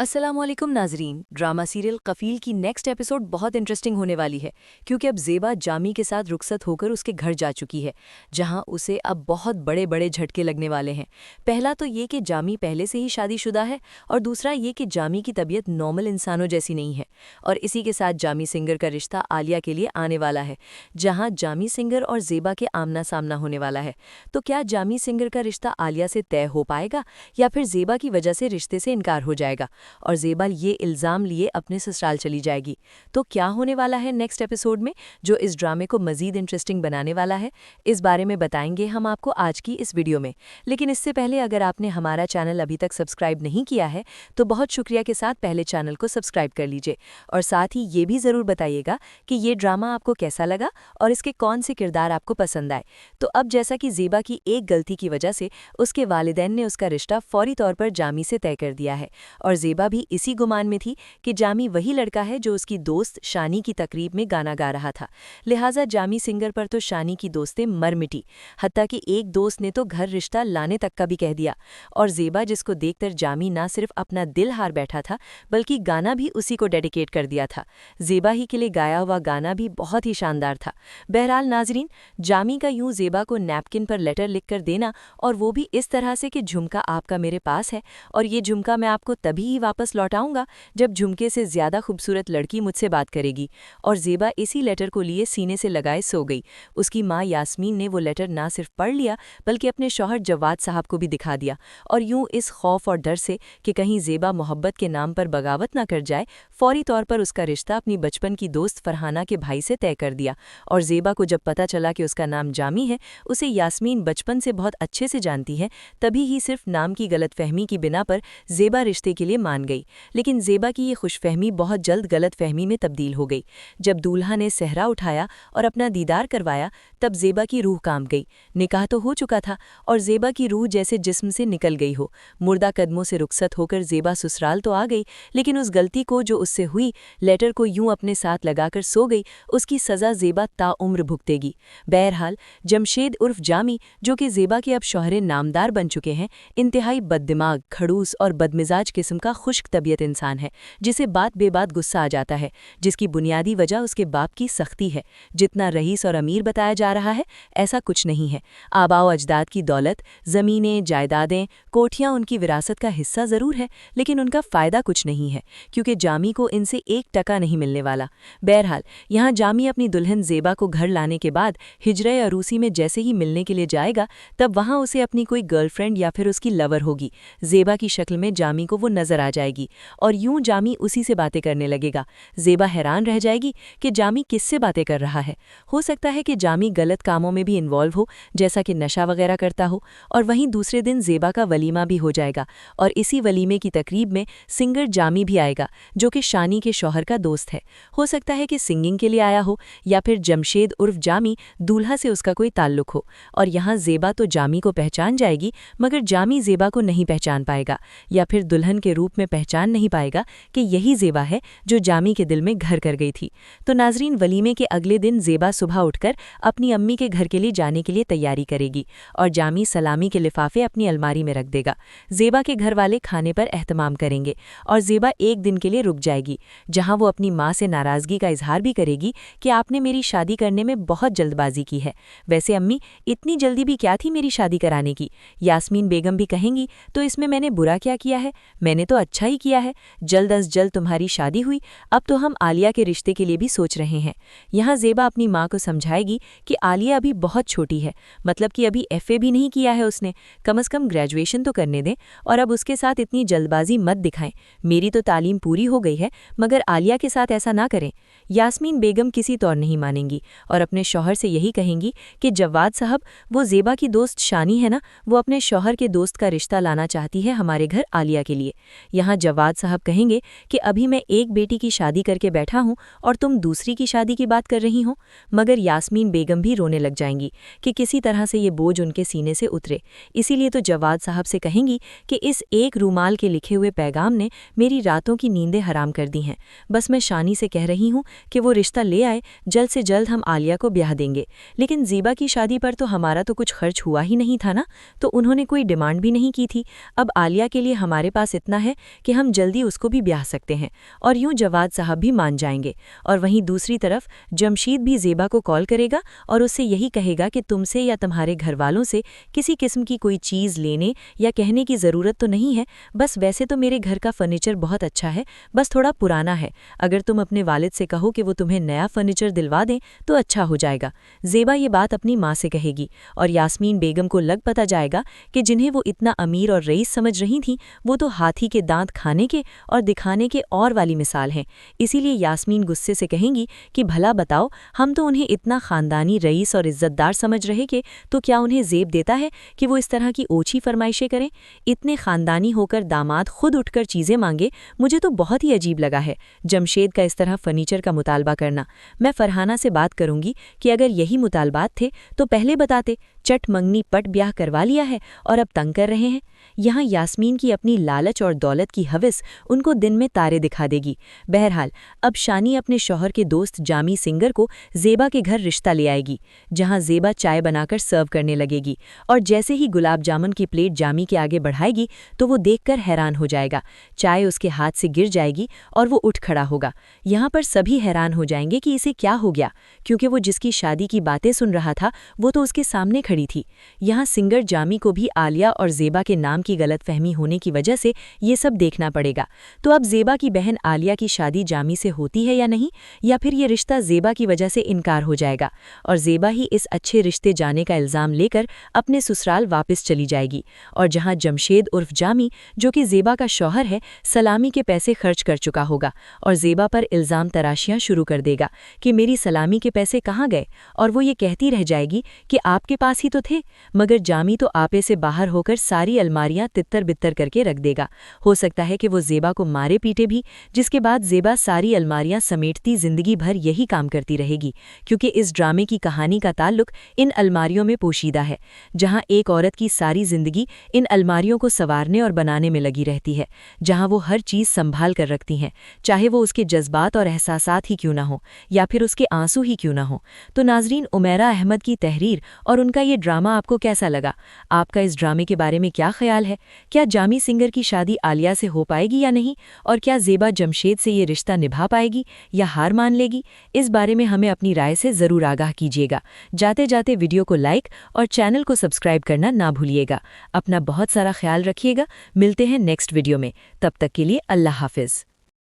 अस्सलामुअलैकुम नाजरीन। Drama serial कफील की नेक्स्ट एपिसोड बहुत इंटरेस्टिंग होने वाली है क्योंकि अब ज़ेबा जामी के साथ रुखसत होकर उसके घर जा चुकी है, जहां उसे अब बहुत बड़े बड़े झटके लगने वाले हैं। पहला तो ये कि जामी पहले से ही शादीशुदा है, और दूसरा ये कि जामी की तबीयत नॉर्मल इंसानों जैसी नहीं है। और इसी के साथ जामी सिंगर का रिश्ता आलिया के लिए आने वाला है, जहाँ जामी सिंगर और ज़ेबा के आमना सामना होने वाला है। तो क्या जामी सिंगर का रिश्ता आलिया से तय हो पाएगा, या फिर ज़ेबा की वजह से रिश्ते से इनकार हो जाएगा और ज़ेबा ये इल्ज़ाम लिए अपने ससुराल चली जाएगी? तो क्या होने वाला है नेक्स्ट एपिसोड में, जो इस ड्रामे को मज़ीद इंटरेस्टिंग बनाने वाला है? इस बारे में बताएंगे हम आपको आज की इस वीडियो में। लेकिन इससे पहले अगर आपने हमारा चैनल अभी तक सब्सक्राइब नहीं किया है तो बहुत शुक्रिया के साथ पहले चैनल को सब्सक्राइब कर लीजिए, और साथ ही ये भी ज़रूर बताइएगा कि ये ड्रामा आपको कैसा लगा और इसके कौन से किरदार आपको पसंद आए। तो अब जैसा कि ज़ेबा की एक गलती की वजह से उसके वालिदैन ने उसका रिश्ता फौरी तौर पर जामी से तय कर दिया है, और ज़ेबा भी इसी गुमान में थी कि जामी वही लड़का है जो उसकी दोस्त शानी की तकरीब में गाना गा रहा था। लिहाजा जामी सिंगर पर तो शानी की दोस्तें मर मिटी, हत्ता कि एक दोस्त ने तो घर रिश्ता लाने तक का भी कह दिया। और ज़ेबा, जिसको देखकर जामी ना सिर्फ अपना दिल हार बैठा था बल्कि गाना भी उसी को डेडिकेट कर दिया था। ज़ेबा ही के लिए गाया हुआ गाना भी बहुत ही शानदार था। बहरहाल नाजरीन, जामी का यूं ज़ेबा को नैपकिन पर लेटर लिखकर देना, और वो भी इस तरह से कि झुमका आपका मेरे पास है और ये झुमका मैं आपको तभी ही वापस लौटाऊंगा जब झुमके से ज़्यादा खूबसूरत लड़की मुझसे बात करेगी। और ज़ेबा इसी लेटर को लिए सीने से लगाए सो गई। उसकी माँ यास्मीन ने वो लेटर ना सिर्फ पढ़ लिया बल्कि अपने शौहर जवाद साहब को भी दिखा दिया, और यूं इस खौफ और डर से कि कहीं ज़ेबा मोहब्बत के नाम पर बगावत ना कर जाए, फौरी तौर पर उसका रिश्ता अपनी बचपन की दोस्त फरहाना के भाई से तय कर दिया। और ज़ेबा को जब पता चला कि उसका नाम जामी है, उसे यास्मीन बचपन से बहुत अच्छे से जानती है, तभी ही सिर्फ नाम की गलतफहमी की बिना पर ज़ेबा रिश्ते के लिए मान गई। लेकिन ज़ेबा की ये खुशफहमी बहुत जल्द गलतफहमी में तब्दील हो गई। जब दूल्हा ने सहरा उठाया और अपना दीदार करवाया, तब ज़ेबा की रूह कांप गई। निकाह तो हो चुका था और ज़ेबा की रूह जैसे जिस्म से निकल गई हो। मुर्दा कदमों से रुखसत होकर ज़ेबा ससुराल तो आ गई, लेकिन उस गलती को जो उससे हुई, लेटर को यूं अपने साथ लगाकर सो गई, उसकी सज़ा ज़ेबा ताउम्र भुगतेगी। बहरहाल जमशेद उर्फ जामी, जो कि ज़ेबा के अब शौहरे नामदार बन चुके हैं, इंतहाई बददिमाग, खड़ूस और बदमिजाज किस्म का खुश्क तबीयत इंसान है, जिसे बात बेबात गुस्सा आ जाता है, जिसकी बुनियादी वजह उसके बाप की सख्ती है। जितना रईस और अमीर बताया जा रहा है, ऐसा कुछ नहीं है। आबाओ अजदाद की दौलत, ज़मीनें, जायदादें, कोठियाँ उनकी विरासत का हिस्सा ज़रूर है, लेकिन उनका फ़ायदा कुछ नहीं है, क्योंकि जामी को इनसे 1 टका नहीं मिलने वाला। बहरहाल यहाँ जामी अपनी दुल्हन ज़ेबा को घर लाने के बाद हिजरे अरूसी में जैसे ही मिलने के लिए जाएगा, तब वहाँ उसे अपनी कोई गर्लफ्रेंड या फिर उसकी लवर होगी। ज़ेबा की शक्ल में जामी को वो नज़र आ जाएगी, और यूं जामी उसी से बातें करने लगेगा। ज़ेबा हैरान रह जाएगी कि जामी किससे बातें कर रहा है। हो सकता है कि जामी गलत कामों में भी इन्वॉल्व हो, जैसा कि नशा वगैरह करता हो। और वहीं दूसरे दिन ज़ेबा का वलीमा भी हो जाएगा, और इसी वलीमे की तकरीब में सिंगर जामी भी आएगा, जो कि शानी के शौहर का दोस्त है। हो सकता है कि सिंगिंग के लिए आया हो, या फिर जमशेद उर्फ जामी दूल्हा से उसका कोई ताल्लुक हो। और यहाँ ज़ेबा तो जामी को पहचान जाएगी, मगर जामी ज़ेबा को नहीं पहचान पाएगा, या फिर दुल्हन के रूप में पहचान नहीं पाएगा कि यही ज़ेबा है जो जामी के दिल में घर कर गई थी। तो नाजरीन, वलीमे के अगले दिन ज़ेबा सुबह उठकर अपनी अम्मी के घर के लिए जाने के लिए तैयारी करेगी, और जामी सलामी के लिफाफे अपनी अलमारी में रख देगा। ज़ेबा के घर वाले खाने पर एहतमाम करेंगे, और ज़ेबा एक दिन के लिए रुक जाएगी, जहाँ वो अपनी माँ से नाराज़गी का इजहार भी करेगी कि आपने मेरी शादी करने में बहुत जल्दबाजी की है। वैसे अम्मी, इतनी जल्दी भी क्या थी मेरी शादी कराने की? यास्मीन बेगम भी कहेंगी, तो इसमें मैंने बुरा क्या किया है? मैंने तो अच्छा ही किया है। जल्द अज जल्द तुम्हारी शादी हुई, अब तो हम आलिया के रिश्ते के लिए भी सोच रहे हैं। यहाँ ज़ेबा अपनी माँ को समझाएगी कि आलिया अभी बहुत छोटी है, मतलब कि अभी एफए भी नहीं किया है उसने, कम से कम ग्रेजुएशन तो करने दें, और अब उसके साथ इतनी जल्दबाजी मत दिखाएं। मेरी तो तालीम पूरी हो गई है, मगर आलिया के साथ ऐसा ना करें। यास्मीन बेगम किसी तौर नहीं मानेंगी, और अपने शौहर से यही कहेंगी कि जवाद साहब, वो ज़ेबा की दोस्त शानी है ना, वो अपने शौहर के दोस्त का रिश्ता लाना चाहती है हमारे घर आलिया के लिए। यहाँ जवाद साहब कहेंगे कि अभी मैं एक बेटी की शादी करके बैठा हूँ और तुम दूसरी की शादी की बात कर रही हो। मगर यास्मीन बेगम भी रोने लग जाएंगी कि किसी तरह से ये बोझ उनके सीने से उतरे। इसीलिए तो जवाद साहब से कहेंगी कि इस एक रूमाल के लिखे हुए पैगाम ने मेरी रातों की नींदें हराम कर दी हैं। बस मैं शानी से कह रही हूँ कि वो रिश्ता ले आए, जल्द से जल्द हम आलिया को ब्याह देंगे। लेकिन ज़ेबा की शादी पर तो हमारा तो कुछ खर्च हुआ ही नहीं था ना, तो उन्होंने कोई डिमांड भी नहीं की थी। अब आलिया के लिए हमारे पास इतना है कि हम जल्दी उसको भी ब्याह सकते हैं और यूं जवाद साहब भी मान जाएंगे। और वहीं दूसरी तरफ जमशीद भी ज़ेबा को कॉल करेगा और उससे यही कहेगा कि तुमसे या तुम्हारे घर वालों से किसी किस्म की कोई चीज़ लेने या कहने की ज़रूरत तो नहीं है, बस वैसे तो मेरे घर का फर्नीचर बहुत अच्छा है, बस थोड़ा पुराना है, अगर तुम अपने वालिद से कहो कि वो तुम्हें नया फर्नीचर दिलवा दें तो अच्छा हो जाएगा। ज़ेबा ये बात अपनी माँ से कहेगी और यास्मीन बेगम को लग पता जाएगा कि जिन्हें वो इतना अमीर और रईस समझ रही थीं वो तो हाथी के दांत खाने के और दिखाने के और वाली मिसाल हैं। इसीलिए यास्मीन गुस्से से कहेंगी कि भला बताओ, हम तो उन्हें इतना ख़ानदानी रईस और इज्जतदार समझ रहे के, तो क्या उन्हें ज़ेब देता है कि वो इस तरह की ओछी फरमाइशें करें? इतने ख़ानदानी होकर दामाद खुद उठकर चीज़ें मांगे, मुझे तो बहुत ही अजीब लगा है जमशेद का इस तरह फर्नीचर का मुतालबा करना। मैं फरहाना से बात करूंगी कि अगर यही मुतालबात थे तो पहले बताते, चट मंगनी पट ब्याह करवा लिया है और अब तंग कर रहे हैं। यहाँ यास्मीन की अपनी लालच और दौलत की हविस उनको दिन में तारे दिखा देगी। बहरहाल अब शानी अपने शौहर के दोस्त जामी सिंगर को ज़ेबा के घर रिश्ता ले आएगी, जहाँ ज़ेबा चाय बनाकर सर्व करने लगेगी और जैसे ही गुलाब जामुन की प्लेट जामी के आगे बढ़ाएगी तो वो देखकर हैरान हो जाएगा। चाय उसके हाथ से गिर जाएगी और वो उठ खड़ा होगा। यहाँ पर सभी हैरान हो जाएंगे कि इसे क्या हो गया, क्योंकि वो जिसकी शादी की बातें सुन रहा था वो तो उसके सामने खड़ी थी। यहाँ सिंगर जामी को भी आलिया और ज़ेबा के नाम की गलतफहमी होने की वजह से ये सब देखना पड़ेगा। तो अब ज़ेबा की बहन आलिया की शादी जामी से होती है या नहीं, या फिर ये रिश्ता ज़ेबा की वजह से इनकार हो जाएगा और ज़ेबा ही इस अच्छे रिश्ते जाने का इल्ज़ाम लेकर अपने ससुराल वापस चली जाएगी। और जहाँ जमशेद उर्फ जामी, जो कि ज़ेबा का शौहर है, सलामी के पैसे खर्च कर चुका होगा और ज़ेबा पर इल्ज़ाम तराशियाँ शुरू कर देगा कि मेरी सलामी के पैसे कहाँ गए, और वो ये कहती रह जाएगी कि आपके पास ही तो थे, मगर जामी तो आपे से बाहर होकर सारी अलमारियां तितर बितर करके रख देगा। हो सकता है कि वो ज़ेबा को मारे पीटे भी, जिसके बाद ज़ेबा सारी अलमारियां समेटती ज़िंदगी भर यही काम करती रहेगी, क्योंकि इस ड्रामे की कहानी का ताल्लुक इन अलमारियों में पोशीदा है, जहां एक औरत की सारी ज़िंदगी इन अलमारियों को संवारने और बनाने में लगी रहती है, जहां वो हर चीज़ संभाल कर रखती हैं, चाहे वो उसके जज्बात और एहसासात ही क्यों ना हो या फिर उसके आंसू ही क्यों ना हो। तो नाजरीन, उमैरा अहमद की तहरीर और उनका ये ड्रामा आपको कैसा लगा? आपका इस ड्रामे के बारे में क्या ख्याल है? क्या जामी सिंगर की शादी आलिया से हो पाएगी या नहीं? और क्या ज़ेबा जमशेद से ये रिश्ता निभा पाएगी या हार मान लेगी? इस बारे में हमें अपनी राय से ज़रूर आगाह कीजिएगा। जाते जाते वीडियो को लाइक और चैनल को सब्सक्राइब करना ना भूलिएगा। अपना बहुत सारा ख्याल रखिएगा। मिलते हैं नेक्स्ट वीडियो में, तब तक के लिए अल्लाह हाफिज़।